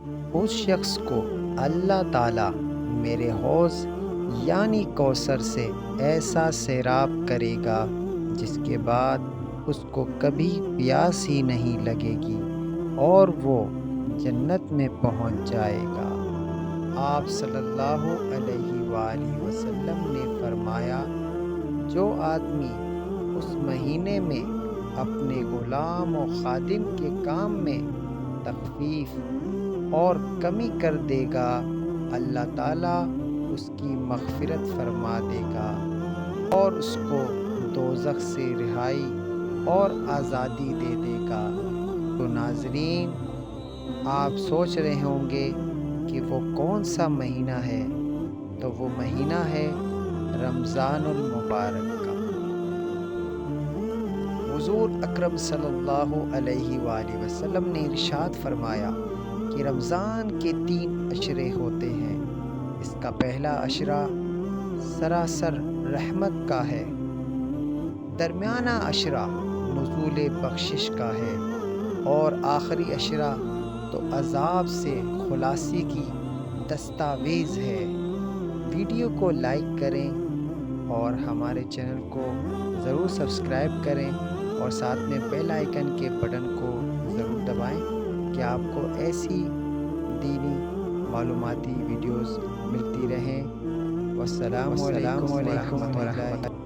اس شخص کو اللہ تعالیٰ میرے حوض یعنی کوثر سے ایسا سیراب کرے گا جس کے بعد اس کو کبھی پیاس ہی نہیں لگے گی اور وہ جنت میں پہنچ جائے گا۔ آپ صلی اللہ علیہ وآلہ وسلم نے فرمایا، جو آدمی اس مہینے میں اپنے غلام و خادم کے کام میں تخفیف اور کمی کر دے گا، اللہ تعالیٰ اس کی مغفرت فرما دے گا اور اس کو دوزخ سے رہائی اور آزادی دے دے گا۔ تو ناظرین، آپ سوچ رہے ہوں گے کہ وہ کون سا مہینہ ہے؟ تو وہ مہینہ ہے رمضان المبارک کا۔ حضور اکرم صلی اللہ علیہ وآلہ وسلم نے ارشاد فرمایا کہ رمضان کے 3 عشرے ہوتے ہیں۔ اس کا پہلا عشرہ سراسر رحمت کا ہے، درمیانہ عشرہ نزول بخشش کا ہے اور آخری عشرہ تو عذاب سے خلاصی کی دستاویز ہے۔ ویڈیو کو لائک کریں اور ہمارے چینل کو ضرور سبسکرائب کریں اور ساتھ میں بیل آئیکن کے بٹن کو ضرور دبائیں کہ آپ کو ایسی دینی معلوماتی ویڈیوز ملتی رہیں۔ والسلام علیکم ورحمۃ اللہ